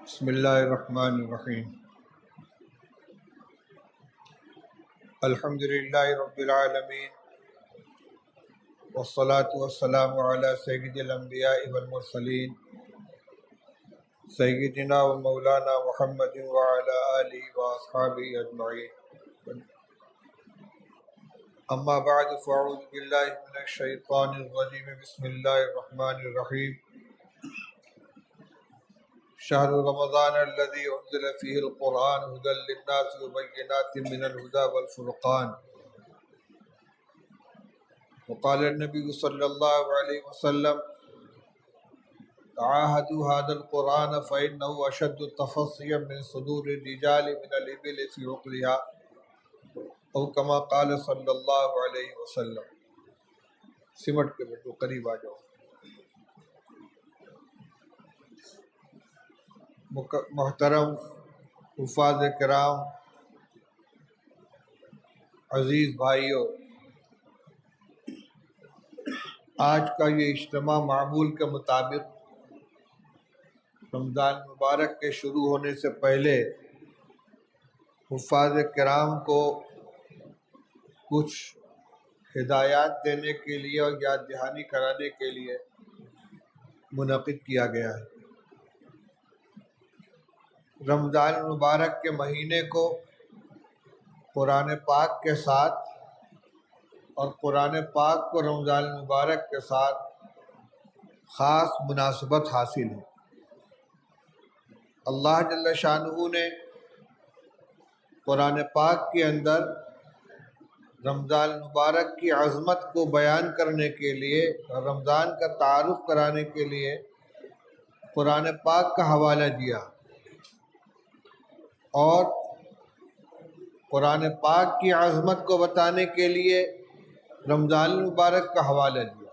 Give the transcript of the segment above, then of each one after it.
بسم اللہ الرحمن الرحیم الحمد للہ رب العالمین والصلاة والسلام علی سید الانبیاء والمرسلین سیدنا و مولانا محمد وعلی آلہ واصحابہ اجمعین اما بعد فاعوذ باللہ من الشیطان الرجیم بسم اللہ الرحمن الرحیم شهر رمضان الذي أنزل فيه القرآن هدى للناس وبينات من الهدى والفرقان وقال النبي صلى الله عليه وسلم تعاهدوا هذا القرآن فإنه أشد تفصيا من صدور الرجال من الإبل في عقلها أو كما قال صلى الله عليه وسلم. سمٹ کے بیٹو قریب آ جاؤ. محترم حفاظ کرام، عزیز بھائیوں، آج کا یہ اجتماع معمول کے مطابق رمضان مبارک کے شروع ہونے سے پہلے حفاظ کرام کو کچھ ہدایات دینے کے لیے اور یاد دہانی کرانے کے لیے منعقد کیا گیا ہے. رمضان مبارک کے مہینے کو قرآن پاک کے ساتھ اور قرآن پاک کو رمضان مبارک کے ساتھ خاص مناسبت حاصل ہے. اللہ جل شانہ نے قرآن پاک کے اندر رمضان مبارک کی عظمت کو بیان کرنے کے لیے اور رمضان کا تعارف کرانے کے لیے قرآن پاک کا حوالہ دیا اور قرآن پاک کی عظمت کو بتانے کے لیے رمضان المبارک کا حوالہ دیا.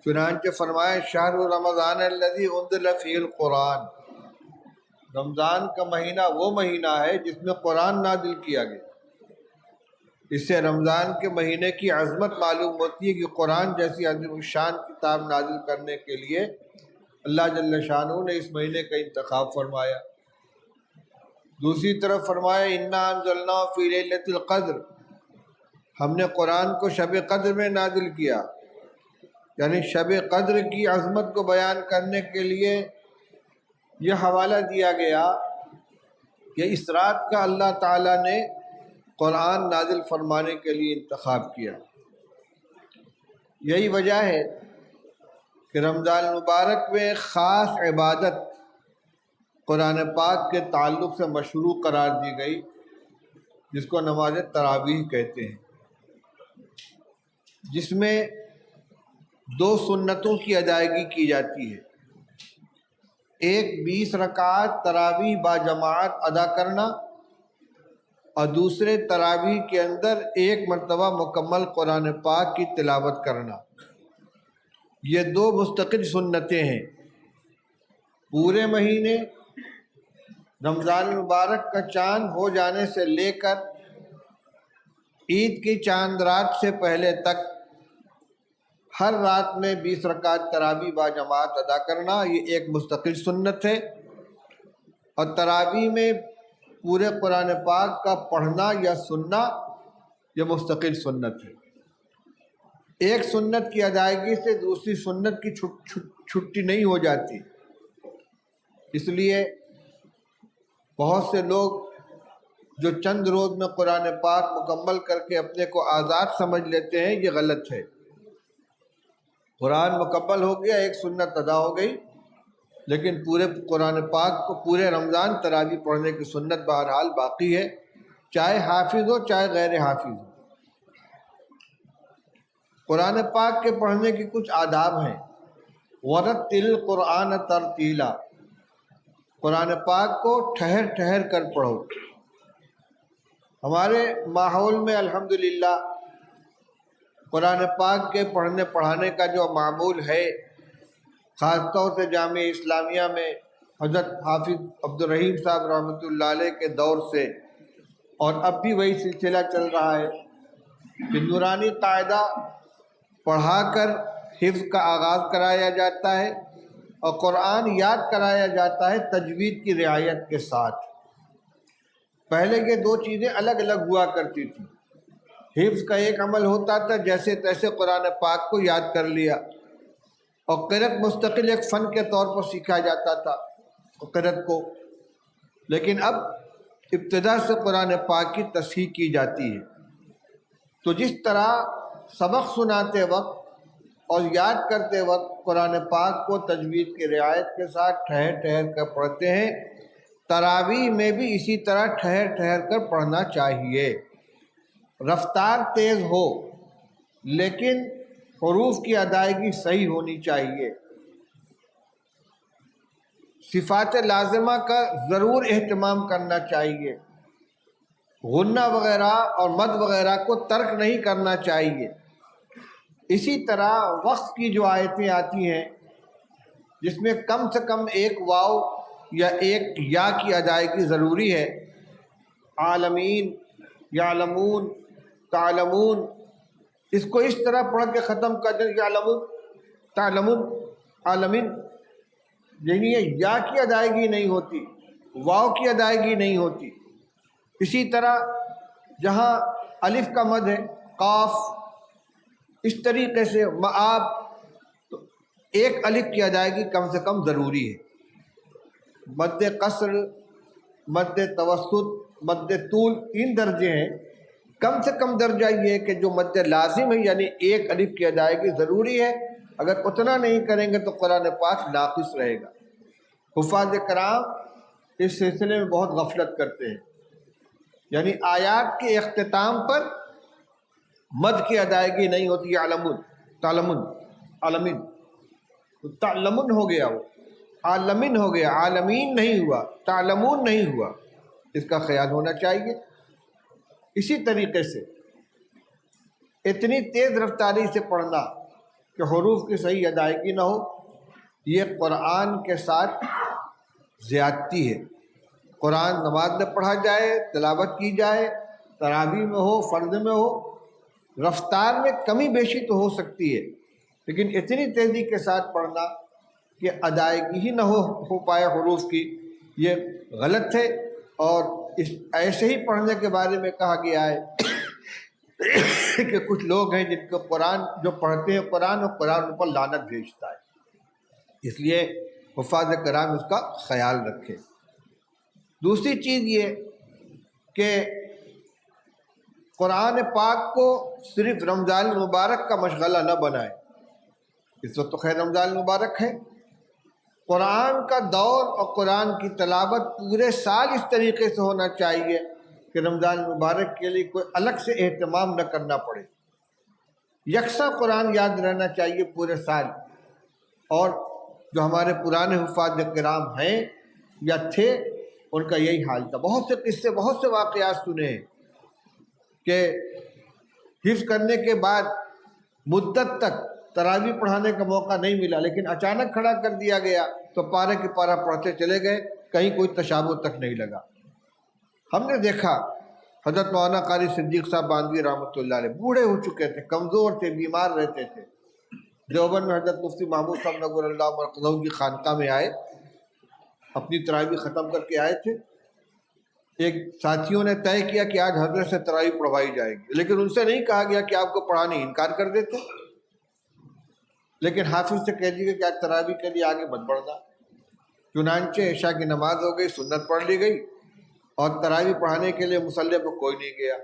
چنانچہ فرمایا شہر رمضان الذی انزل فیہ القرآن، رمضان کا مہینہ وہ مہینہ ہے جس میں قرآن نازل کیا گیا. اس سے رمضان کے مہینے کی عظمت معلوم ہوتی ہے کہ قرآن جیسی عظیم الشان کتاب نازل کرنے کے لیے اللہ جل شانہ نے اس مہینے کا انتخاب فرمایا. دوسری طرف فرمایا انا انزلناہ فی لیلۃ القدر، ہم نے قرآن کو شب قدر میں نازل کیا، یعنی شب قدر کی عظمت کو بیان کرنے کے لیے یہ حوالہ دیا گیا کہ اس رات کا اللہ تعالیٰ نے قرآن نازل فرمانے کے لیے انتخاب کیا. یہی وجہ ہے کہ رمضان المبارک میں خاص عبادت قرآن پاک کے تعلق سے مشروع قرار دی گئی، جس کو نماز تراویح کہتے ہیں، جس میں 2 سنتوں کی ادائیگی کی جاتی ہے. ایک 20 رکعت تراویح با جماعت ادا کرنا اور دوسرے تراویح کے اندر 1 مرتبہ مکمل قرآن پاک کی تلاوت کرنا. یہ 2 مستقل سنتیں ہیں. پورے مہینے رمضان المبارک کا چاند ہو جانے سے لے کر عید کی چاند رات سے پہلے تک ہر رات میں 20 رکعت تراویح با جماعت ادا کرنا یہ ایک مستقل سنت ہے، اور تراویح میں پورے قرآن پاک کا پڑھنا یا سننا یہ مستقل سنت ہے. ایک سنت کی ادائیگی سے دوسری سنت کی چھٹی نہیں ہو جاتی. اس لیے بہت سے لوگ جو چند روز میں قرآن پاک مکمل کر کے اپنے کو آزاد سمجھ لیتے ہیں، یہ غلط ہے. قرآن مکمل ہو گیا، ایک سنت ادا ہو گئی، لیکن پورے قرآن پاک کو پورے رمضان تراویح پڑھنے کی سنت بہرحال باقی ہے، چاہے حافظ ہو چاہے غیر حافظ ہو. قرآن پاک کے پڑھنے کی کچھ آداب ہیں. وَرَتِّلِ الْقُرْآنَ تَرْتِیلًا، قرآن پاک کو ٹھہر ٹھہر کر پڑھو. ہمارے ماحول میں الحمدللہ قرآن پاک کے پڑھنے پڑھانے کا جو معمول ہے، خاص طور سے جامعہ اسلامیہ میں حضرت حافظ عبدالرحیم صاحب رحمۃ اللہ علیہ کے دور سے، اور اب بھی وہی سلسلہ چل رہا ہے کہ نورانی قاعدہ پڑھا کر حفظ کا آغاز کرایا جاتا ہے اور قرآن یاد کرایا جاتا ہے تجوید کی رعایت کے ساتھ۔ پہلے یہ دو چیزیں الگ الگ ہوا کرتی تھیں۔ حفظ کا ایک عمل ہوتا تھا، جیسے تیسے قرآن پاک کو یاد کر لیا، اور قرأت مستقل ایک فن کے طور پر سیکھا جاتا تھا قرأت کو۔ لیکن اب ابتدا سے قرآن پاک کی تصحیح کی جاتی ہے۔ تو جس طرح سبق سناتے وقت اور یاد کرتے وقت قرآن پاک کو تجوید کی رعایت کے ساتھ ٹھہر ٹھہر کر پڑھتے ہیں، تراویح میں بھی اسی طرح ٹھہر ٹھہر کر پڑھنا چاہیے۔ رفتار تیز ہو لیکن حروف کی ادائیگی صحیح ہونی چاہیے۔ صفات لازمہ کا ضرور اہتمام کرنا چاہیے۔ غنہ وغیرہ اور مد وغیرہ کو ترک نہیں کرنا چاہیے۔ اسی طرح وقف کی جو آیتیں آتی ہیں جس میں کم سے کم ایک واو یا ایک یا کی ادائیگی ضروری ہے، عالمین، یعلمون، تعلمون، اس کو اس طرح پڑھ کے ختم کر دیں، یعلمون، تعلمون، عالمین، یعنی یہ یا کی ادائیگی نہیں ہوتی، واو کی ادائیگی نہیں ہوتی۔ اسی طرح جہاں الف کا مد ہے، قاف، اس طریقے سے مآب، تو ایک الف کی ادائیگی کم سے کم ضروری ہے۔ مد قصر، مد توسط، مد طول، 3 درجے ہیں۔ کم سے کم درجہ یہ ہے کہ جو مد لازم ہے، یعنی ایک الف کی ادائیگی ضروری ہے، اگر اتنا نہیں کریں گے تو قرآن پاک ناقص رہے گا۔ حفاظ کرام اس سلسلے میں بہت غفلت کرتے ہیں، یعنی آیات کے اختتام پر مد کی ادائیگی نہیں ہوتی۔ عالمون، تعلمون، عالمین، تعلمون ہو گیا، وہ عالمین ہو گیا، عالمین نہیں ہوا، تعلمون نہیں ہوا، اس کا خیال ہونا چاہیے۔ اسی طریقے سے اتنی تیز رفتاری سے پڑھنا کہ حروف کی صحیح ادائیگی نہ ہو، یہ قرآن کے ساتھ زیادتی ہے۔ قرآن نماز میں پڑھا جائے، تلاوت کی جائے، تراویح میں ہو، فرض میں ہو، رفتار میں کمی بیشی تو ہو سکتی ہے، لیکن اتنی تیزی کے ساتھ پڑھنا کہ ادائیگی ہی نہ ہو پائے حروف کی، یہ غلط ہے۔ اور اس ایسے ہی پڑھنے کے بارے میں کہا گیا ہے کہ کچھ لوگ ہیں جن کو قرآن جو پڑھتے ہیں قرآن، اور قرآن ان پر لعنت بھیجتا ہے، اس لیے حفاظ کرام اس کا خیال رکھیں۔ دوسری چیز یہ کہ قرآن پاک کو صرف رمضان المبارک کا مشغلہ نہ بنائیں۔ اس وقت تو خیر رمضان المبارک ہے، قرآن کا دور اور قرآن کی تلاوت پورے سال اس طریقے سے ہونا چاہیے کہ رمضان المبارک کے لیے کوئی الگ سے اہتمام نہ کرنا پڑے۔ یکساں قرآن یاد رہنا چاہیے پورے سال۔ اور جو ہمارے پرانے حفاظ کرام ہیں یا تھے، ان کا یہی حال تھا۔ بہت سے قصے، بہت سے واقعات سنے ہیں کہ حفظ کرنے کے بعد مدت تک تراویح پڑھانے کا موقع نہیں ملا، لیکن اچانک کھڑا کر دیا گیا تو پارہ کی پارہ پڑھتے چلے گئے، کہیں کوئی تشابہ تک نہیں لگا۔ ہم نے دیکھا حضرت مولانا قاری صدیق صاحب باندھوی رحمۃ اللہ علیہ بوڑھے ہو چکے تھے، کمزور تھے، بیمار رہتے تھے۔ دیوبند میں حضرت مفتی محمود صاحب نور اللہ مرقدہ کی خانقاہ میں آئے، اپنی تراویح ختم کر کے آئے تھے۔ ایک ساتھیوں نے طے کیا کہ آج حضرت سے تراویح پڑھوائی جائے گی، لیکن ان سے نہیں کہا گیا کہ آپ کو پڑھانے انکار کر دیتے، لیکن حافظ سے کہہ دیے کہ آج تراویح کے لیے آگے مت بڑھنا۔ چنانچہ عشاء کی نماز ہو گئی، سنت پڑھ لی گئی، اور تراویح پڑھانے کے لیے مصلی پہ کوئی نہیں گیا۔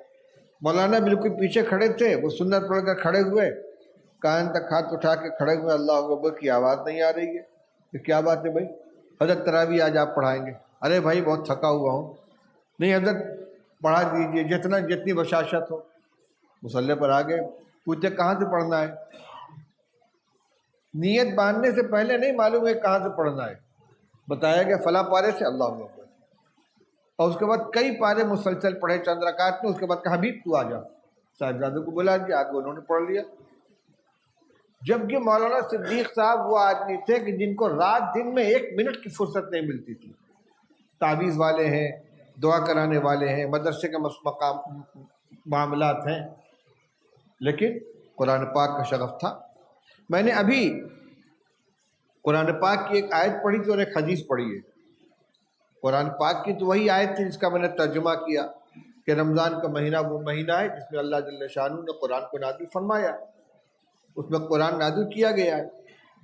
مولانا بالکل پیچھے کھڑے تھے، وہ سنت پڑھ کر کھڑے ہوئے، کان تک ہاتھ اٹھا کے کھڑے ہوئے، اللہ اکبر کی آواز نہیں آ رہی ہے۔ کہ کیا بات ہے بھائی؟ حضرت تراویح آج آپ پڑھائیں گے۔ ارے بھائی بہت تھکا ہوا ہوں۔ نہیں حضرت پڑھا دیجیے، جتنی بشاشت ہو۔ مصلی پر آ گئے، پوچھتے کہاں سے پڑھنا ہے؟ نیت باندھنے سے پہلے نہیں معلوم ہے کہاں سے پڑھنا ہے، بتایا کہ فلاں پارے سے، اللہ اکبر، اور اس کے بعد کئی پارے مسلسل پڑھے چند رکعت میں۔ اس کے بعد کہا حبیب تو آ جا، صاحبزادوں کو بلا دیا، آگے انہوں نے پڑھ لیا۔ جبکہ مولانا صدیق صاحب وہ آدمی تھے کہ جن کو رات دن میں 1 منٹ کی فرصت نہیں ملتی تھی۔ تعویذ والے ہیں، دعا کرانے والے ہیں، مدرسے کے معاملات ہیں، لیکن قرآن پاک کا شغف تھا۔ میں نے ابھی قرآن پاک کی ایک آیت پڑھی تھی اور ایک حدیث پڑھی ہے۔ قرآن پاک کی تو وہی آیت تھی جس کا میں نے ترجمہ کیا کہ رمضان کا مہینہ وہ مہینہ ہے جس میں اللہ جل شانہ نے قرآن کو نازل فرمایا، اس میں قرآن نازل کیا گیا ہے۔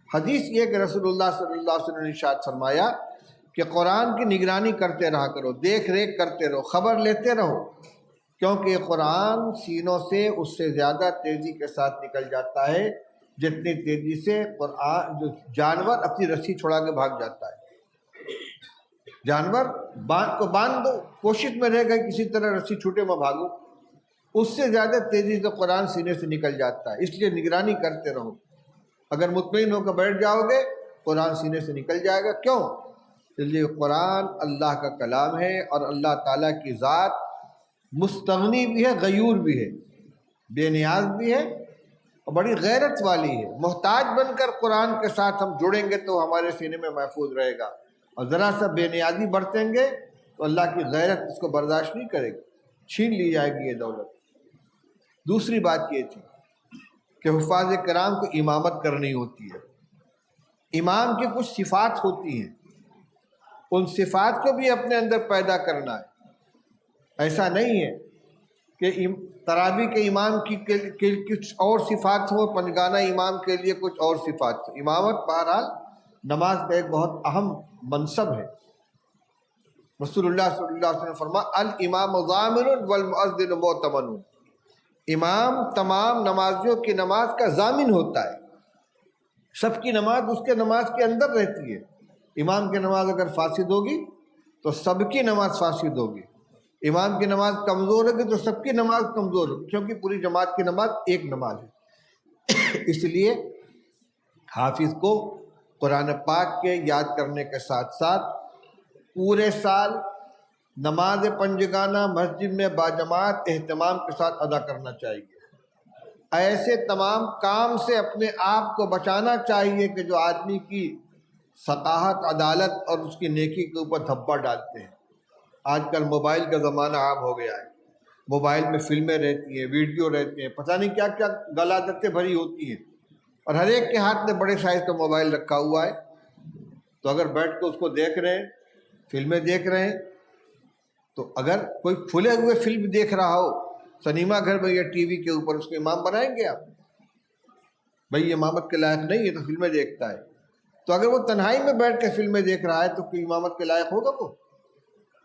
حدیث یہ کہ رسول اللہ صلی اللہ علیہ وسلم نے ارشاد فرمایا کہ قرآن کی نگرانی کرتے رہا کرو، دیکھ ریکھ کرتے رہو، خبر لیتے رہو، کیونکہ یہ قرآن سینوں سے اس سے زیادہ تیزی کے ساتھ نکل جاتا ہے جتنی تیزی سے قرآن جو جانور اپنی رسی چھڑا کے بھاگ جاتا ہے۔ جانور کو باندھ دو، کوشش میں رہے گا کسی طرح رسی چھوٹے میں بھاگو، اس سے زیادہ تیزی سے قرآن سینے سے نکل جاتا ہے۔ اس لیے نگرانی کرتے رہو، اگر مطمئن ہو کر بیٹھ جاؤ گے قرآن سینے سے نکل جائے گا۔ کیوں؟ اس لیے قرآن اللہ کا کلام ہے اور اللہ تعالیٰ کی ذات مستغنی بھی ہے، غیور بھی ہے، بے نیاز بھی ہے اور بڑی غیرت والی ہے۔ محتاج بن کر قرآن کے ساتھ ہم جڑیں گے تو ہمارے سینے میں محفوظ رہے گا، اور ذرا سا بے نیازی برتیں گے تو اللہ کی غیرت اس کو برداشت نہیں کرے گی، چھین لی جائے گی یہ دولت۔ دوسری بات یہ تھی کہ حفاظ کرام کو امامت کرنی ہوتی ہے۔ امام کی کچھ صفات ہوتی ہیں، ان صفات کو بھی اپنے اندر پیدا کرنا ہے۔ ایسا نہیں ہے کہ تراویح کے امام کی کچھ اور صفات ہوں، پنجگانہ امام کے لیے کچھ اور صفات ہوں۔ امامت بہرحال نماز کا ایک بہت اہم منصب ہے۔ رسول اللہ صلی اللہ علیہ وسلم نے فرمایا الامام ضامن والمؤذن مؤتمن، امام تمام نمازیوں کی نماز کا ضامن ہوتا ہے، سب کی نماز اس کے نماز کے اندر رہتی ہے۔ امام کی نماز اگر فاسد ہوگی تو سب کی نماز فاسد ہوگی، امام کی نماز کمزور ہوگی تو سب کی نماز کمزور ہوگی، کیونکہ پوری جماعت کی نماز ایک نماز ہے۔ اس لیے حافظ کو قرآن پاک کے یاد کرنے کے ساتھ ساتھ پورے سال نماز پنجگانہ مسجد میں باجماعت اہتمام کے ساتھ ادا کرنا چاہیے۔ ایسے تمام کام سے اپنے آپ کو بچانا چاہیے کہ جو آدمی کی ثقافت، عدالت اور اس کی نیکی کے اوپر دھبا ڈالتے ہیں۔ آج کل موبائل کا زمانہ عام ہو گیا ہے، موبائل میں فلمیں رہتی ہیں، ویڈیو رہتے ہیں، پتہ نہیں کیا کیا غلاظتیں بھری ہوتی ہیں، اور ہر ایک کے ہاتھ میں بڑے سائز کا موبائل رکھا ہوا ہے۔ تو اگر بیٹھ کے اس کو دیکھ رہے ہیں، فلمیں دیکھ رہے ہیں، تو اگر کوئی کھلے ہوئے فلم دیکھ رہا ہو سنیما گھر میں یا ٹی وی کے اوپر، اس کو امام بنائیں گے آپ؟ بھئی امامت کے لائق نہیں ہے تو فلمیں دیکھتا ہے۔ تو اگر وہ تنہائی میں بیٹھ کے فلمیں دیکھ رہا ہے تو کوئی امامت کے لائق ہوگا وہ؟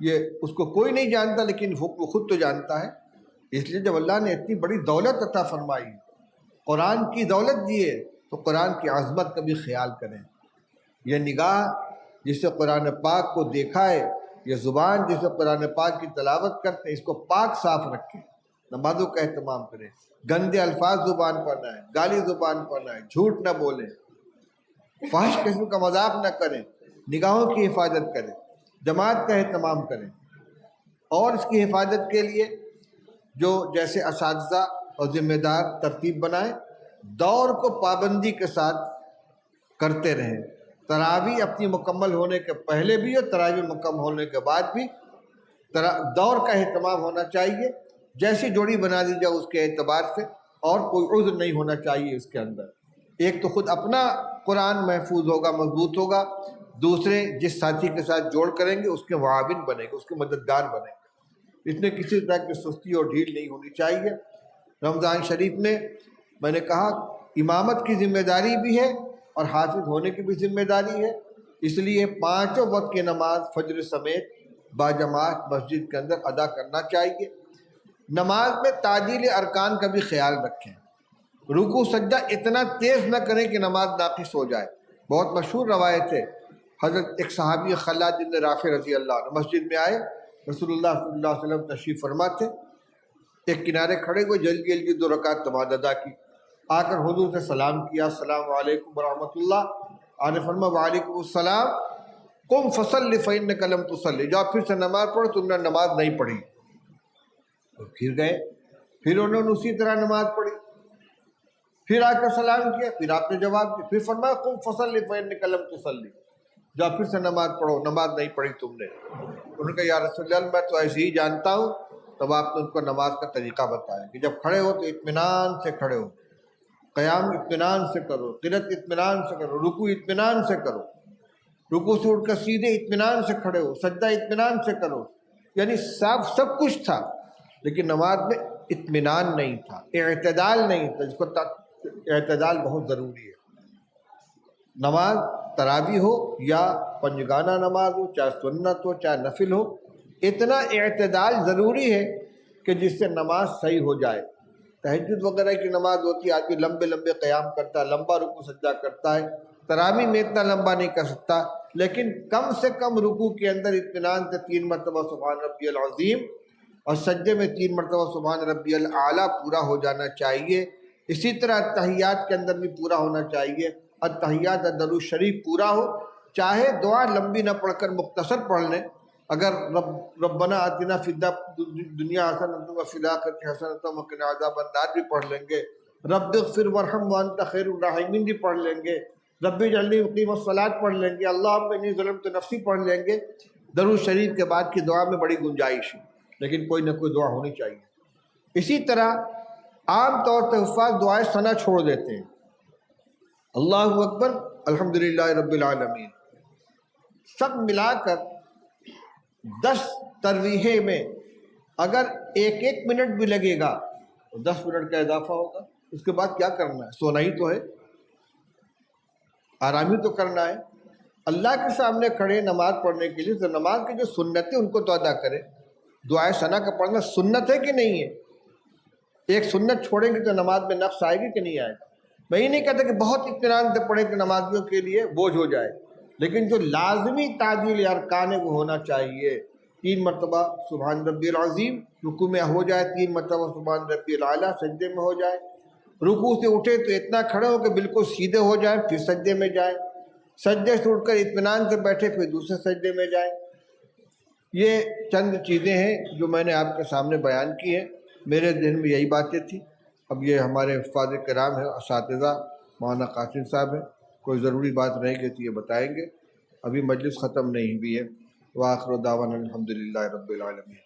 یہ اس کو کوئی نہیں جانتا، لیکن وہ خود تو جانتا ہے۔ اس لیے جب اللہ نے اتنی بڑی دولت عطا فرمائی، قرآن کی دولت دی ہے، تو قرآن کی عظمت کا بھی خیال کریں۔ یہ نگاہ جسے قرآن پاک کو دیکھا ہے، یہ زبان جسے قرآن پاک کی تلاوت کرتے ہیں، اس کو پاک صاف رکھیں، نمازوں کا اہتمام کریں، گندے الفاظ زبان پر نہ آئیں، گالی زبان پر نہ آئیں، جھوٹ نہ بولیں، فحش قسم کا مذاق نہ کریں، نگاہوں کی حفاظت کریں، جماعت کا اہتمام کریں۔ اور اس کی حفاظت کے لیے جو جیسے اساتذہ اور ذمہ دار ترتیب بنائیں، دور کو پابندی کے ساتھ کرتے رہیں۔ تراویح اپنی مکمل ہونے کے پہلے بھی اور تراویح مکمل ہونے کے بعد بھی دور کا اہتمام ہونا چاہیے۔ جیسی جوڑی بنا دی جائے اس کے اعتبار سے، اور کوئی عذر نہیں ہونا چاہیے اس کے اندر۔ ایک تو خود اپنا قرآن محفوظ ہوگا، مضبوط ہوگا، دوسرے جس ساتھی کے ساتھ جوڑ کریں گے اس کے معاون بنے گے، اس کے مددگار بنے گے۔ اس میں کسی طرح کی سستی اور ڈھیل نہیں ہونی چاہیے۔ رمضان شریف میں نے کہا امامت کی ذمہ داری بھی ہے اور حافظ ہونے کی بھی ذمہ داری ہے، اس لیے 5 وقت کی نماز فجر سمیت باجماعت مسجد کے اندر ادا کرنا چاہیے۔ نماز میں تعدیل ارکان کا بھی خیال رکھیں، رکوع سجدہ اتنا تیز نہ کریں کہ نماز ناقص ہو جائے۔ بہت مشہور روایت ہے، حضرت ایک صحابی خلاد بن رافع رضی اللہ عنہ مسجد میں آئے، رسول اللہ صلی اللہ علیہ وسلم تشریف فرما تھے، ایک کنارے کھڑے ہوئے، جلدی جلدی 2 رکعت نماز ادا کی، آ کر حضور سے سلام کیا، السلام علیکم ورحمۃ اللہ۔ آپ نے فرمایا وعلیکم السلام، قم فصلی فإنک لم تصلی، جاؤ پھر سے نماز پڑھو، تم نے نماز نہیں پڑھی۔ پھر گئے، پھر انہوں نے اسی طرح نماز پڑھی، پھر آ کر سلام کیا، پھر آپ نے جواب دیا، پھر فرمایا قم فصلی فإنک لم تصلی، جاؤ پھر سے نماز پڑھو، نماز نہیں پڑھی تم نے۔ انہوں نے کہا یا رسول اللہ میں تو ایسے ہی جانتا ہوں۔ تب آپ نے ان کو نماز کا طریقہ بتایا کہ جب کھڑے ہو تو اطمینان سے کھڑے ہو، قیام اطمینان سے کرو، قرات اطمینان سے کرو، رکوع اطمینان سے کرو، رکوع سے اٹھ کر سیدھے اطمینان سے کھڑے ہو، سجدہ اطمینان سے کرو. یعنی سب کچھ تھا، لیکن نماز میں اطمینان نہیں تھا، اعتدال نہیں تھا. جس کو اعتدال بہت ضروری ہے. نماز تراویح ہو یا پنجگانہ نماز ہو، چاہے سنت ہو چاہے نفل ہو، اتنا اعتدال ضروری ہے کہ جس سے نماز صحیح ہو جائے. تہجد وغیرہ کی نماز ہوتی ہے، آدمی لمبے لمبے قیام کرتا ہے، لمبا رکوع سجدہ کرتا ہے. تراویح میں اتنا لمبا نہیں کر سکتا، لیکن کم سے کم رکوع کے اندر اطمینان سے 3 مرتبہ سبحان ربی العظیم اور سجدے میں 3 مرتبہ سبحان ربی الاعلیٰ پورا ہو جانا چاہیے. اسی طرح تحیات کے اندر بھی پورا ہونا چاہیے. التحیات درود شریف پورا ہو، چاہے دعا لمبی نہ پڑھ کر مختصر پڑھ لیں. اگر ربنا آتنا فی دنیا حسنۃ وفی الآخرۃ حسنۃ وقنا عذاب النار بھی پڑھ لیں گے، رب اغفر وارحم وانت خیر الراحمین بھی پڑھ لیں گے، رب اجعلنی مقیم الصلاۃ پڑھ لیں گے، اللہم انی ظلمت نفسی پڑھ لیں گے. درود شریف کے بعد کی دعا میں بڑی گنجائش ہے، لیکن کوئی نہ کوئی دعا ہونی چاہیے. اسی طرح عام طور پر حفاظ دعائے ثنا چھوڑ دیتے ہیں. اللہ اکبر الحمدللہ رب العالمین سب ملا کر 10 ترویحیں میں اگر ایک منٹ بھی لگے گا تو 10 منٹ کا اضافہ ہوگا. اس کے بعد کیا کرنا ہے؟ سونا ہی تو ہے، آرام ہی تو کرنا ہے. اللہ کے سامنے کھڑے نماز پڑھنے کے لیے تو نماز کی جو سنتیں ان کو تو ادا کرے. دعائے ثنا کا پڑھنا سنت ہے کہ نہیں ہے؟ ایک سنت چھوڑیں گے تو نماز میں نقص آئے گی کہ نہیں آئے گا؟ میں یہ نہیں کہتا کہ بہت اطمینان سے پڑھیں کہ نمازیوں کے لیے بوجھ ہو جائے، لیکن جو لازمی تعدیل ارکان ہے وہ ہونا چاہیے. 3 مرتبہ سبحان ربی العظیم رکوع میں ہو جائے، 3 مرتبہ سبحان ربی الاعلیٰ سجدے میں ہو جائے، رکوع سے اٹھے تو اتنا کھڑے ہو کہ بالکل سیدھے ہو جائے، پھر سجدے میں جائے، سجدے سے اٹھ کر اطمینان سے بیٹھے پھر دوسرے سجدے میں جائے. یہ چند چیزیں ہیں جو میں نے آپ کے سامنے بیان کی ہیں. میرے ذہن میں یہی باتیں تھیں. اب یہ ہمارے حفاظ کرام ہیں، اساتذہ مولانا قاسم صاحب ہیں، کوئی ضروری بات رہے گی تو یہ بتائیں گے. ابھی مجلس ختم نہیں ہوئی ہے. وآخر دعوانا الحمدللہ رب العالمین.